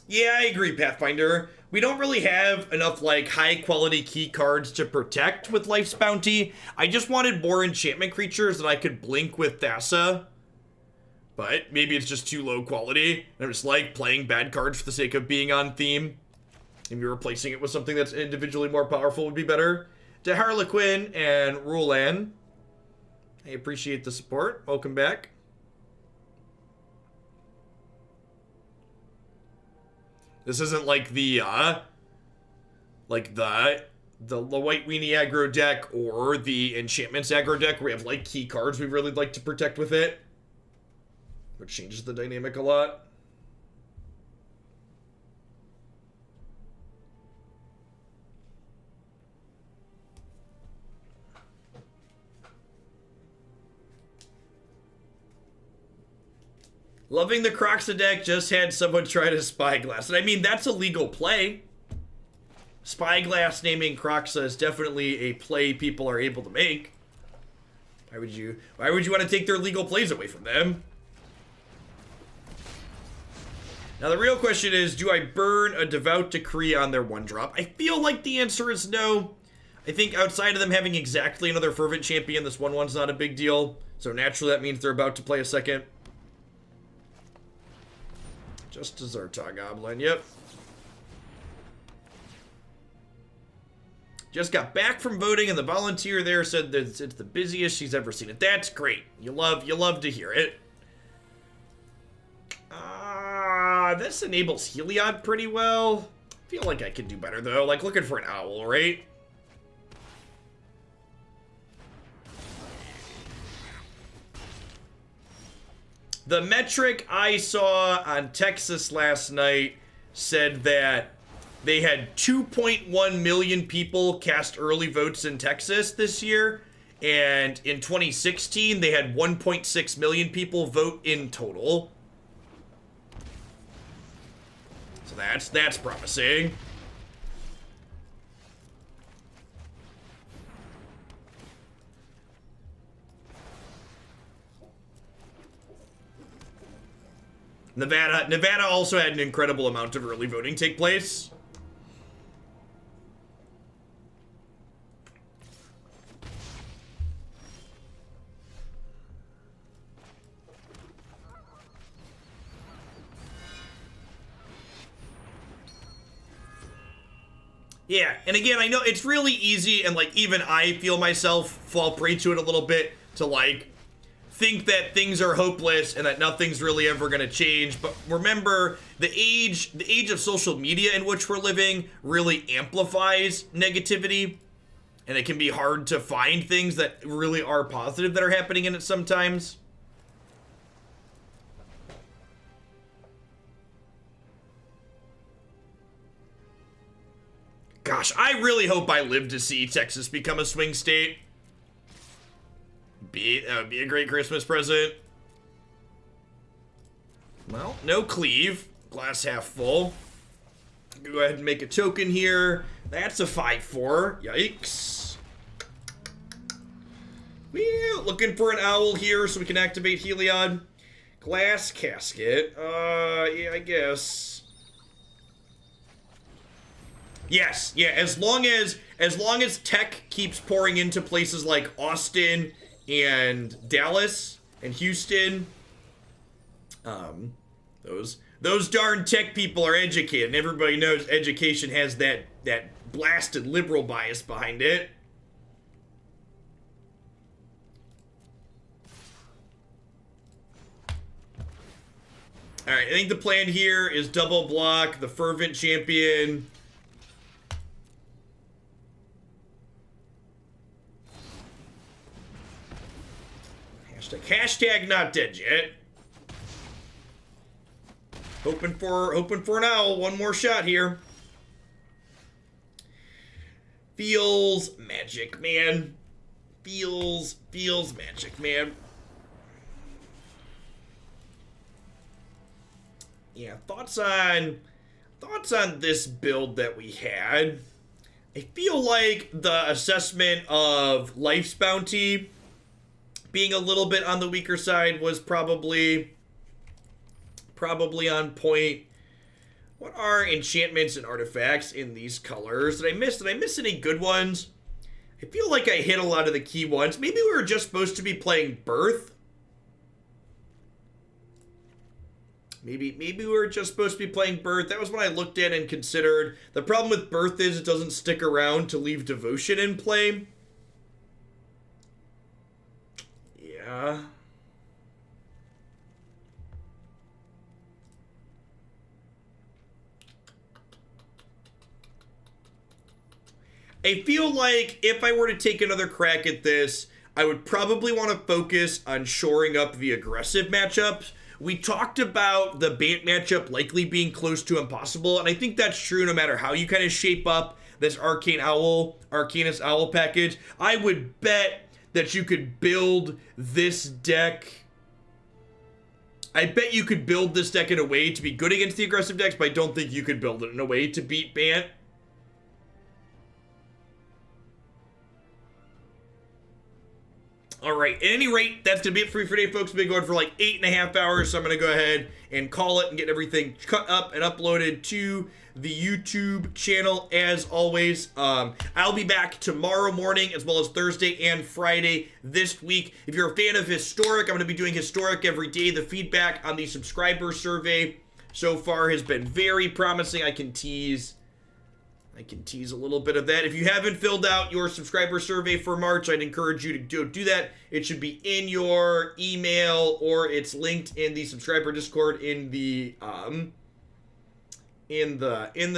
Yeah, I agree, Pathfinder. We don't really have enough, like, high-quality key cards to protect with Life's Bounty. I just wanted more enchantment creatures that I could blink with Thassa. But maybe it's just too low quality. I'm just like playing bad cards for the sake of being on theme. Maybe replacing it with something that's individually more powerful would be better. To Harlequin and Rulan, I appreciate the support. Welcome back. This isn't like the White Weenie aggro deck or the Enchantments aggro deck where we have like key cards we really like to protect with it, which changes the dynamic a lot. Loving the Croxa deck, just had someone try to Spyglass. And I mean, that's a legal play. Spyglass naming Croxa is definitely a play people are able to make. Why would you want to take their legal plays away from them? Now the real question is, do I burn a Devout Decree on their 1-drop? I feel like the answer is no. I think outside of them having exactly another Fervent Champion, this 1/1's not a big deal. So naturally that means they're about to play a second. Just a Zartog Goblin, yep. Just got back from voting and the volunteer there said that it's the busiest she's ever seen it. That's great. You love to hear it. This enables Heliod pretty well. I feel like I could do better though. Like looking for an owl, right? The metric I saw on Texas last night said that they had 2.1 million people cast early votes in Texas this year, and in 2016 they had 1.6 million people vote in total. So that's promising. Nevada also had an incredible amount of early voting take place. Yeah, and again, I know it's really easy, and like even I feel myself fall prey to it a little bit, to like think that things are hopeless and that nothing's really ever going to change. But remember, the age of social media in which we're living really amplifies negativity, and it can be hard to find things that really are positive that are happening in it sometimes. Gosh, I really hope I live to see Texas become a swing state. That would be a great Christmas present. Well, no cleave. Glass half full. Go ahead and make a token here. That's a 5/4. Yikes. Well, looking for an owl here so we can activate Heliod. Glass Casket. Yeah, I guess. Yes, yeah, as long as tech keeps pouring into places like Austin and Dallas and Houston, those darn tech people are educated, and everybody knows education has that blasted liberal bias behind it. All right, I think the plan here is double block the Fervent Champion. Hashtag not dead yet. Hoping for an owl. One more shot here. Feels magic, man. Feels magic, man. Yeah, thoughts on this build that we had. I feel like the assessment of Life's Bounty being a little bit on the weaker side was probably on point. What are enchantments and artifacts in these colors? Did I miss any good ones? I feel like I hit a lot of the key ones. Maybe we were just supposed to be playing Birth. Maybe we were just supposed to be playing Birth. That was what I looked at and considered. The problem with Birth is it doesn't stick around to leave Devotion in play. Yeah. I feel like if I were to take another crack at this, I would probably want to focus on shoring up the aggressive matchups. We talked about the Bant matchup likely being close to impossible, and I think that's true no matter how you kind of shape up this Arcanist Owl package. I would bet that you could build this deck. I bet you could build this deck in a way to be good against the aggressive decks, but I don't think you could build it in a way to beat Bant. All right, at any rate, that's going to be it for me for today, folks. We've been going for like 8.5 hours, so I'm going to go ahead and call it and get everything cut up and uploaded to the YouTube channel as always. I'll be back tomorrow morning as well as Thursday and Friday this week. If you're a fan of Historic, I'm going to be doing Historic every day. The feedback on the subscriber survey so far has been very promising. I can tease a little bit of that. If you haven't filled out your subscriber survey for March, I'd encourage you to do that. It should be in your email or it's linked in the subscriber Discord in the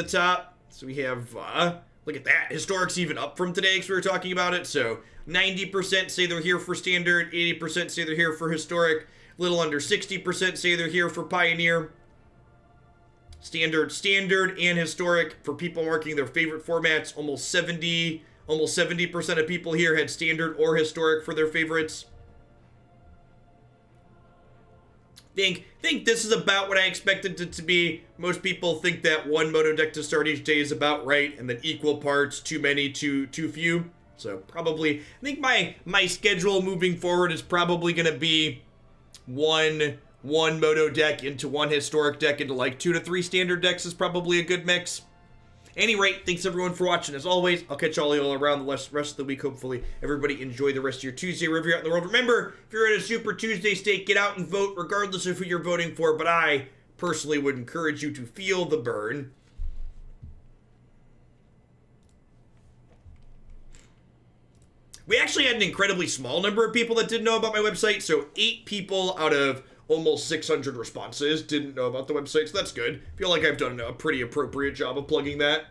top. So we have look at that. Historic's even up from today because we were talking about it. So 90% say they're here for Standard, 80% say they're here for Historic, a little under 60% say they're here for Pioneer. Standard, and Historic for people marking their favorite formats. Almost 70% of people here had Standard or Historic for their favorites. Think this is about what I expected it to be. Most people think that one mono deck to start each day is about right, and then equal parts, too many, too few. So probably, I think my schedule moving forward is probably going to be one mono deck into one Historic deck into like 2 to 3 Standard decks is probably a good mix. Any rate, thanks everyone for watching. As always, I'll catch all around the rest of the week. Hopefully, everybody enjoy the rest of your Tuesday wherever you're out in the world. Remember, if you're in a Super Tuesday state, get out and vote regardless of who you're voting for. But I personally would encourage you to feel the burn. We actually had an incredibly small number of people that didn't know about my website. So 8 people out of almost 600 responses didn't know about the website, so that's good. I feel like I've done a pretty appropriate job of plugging that.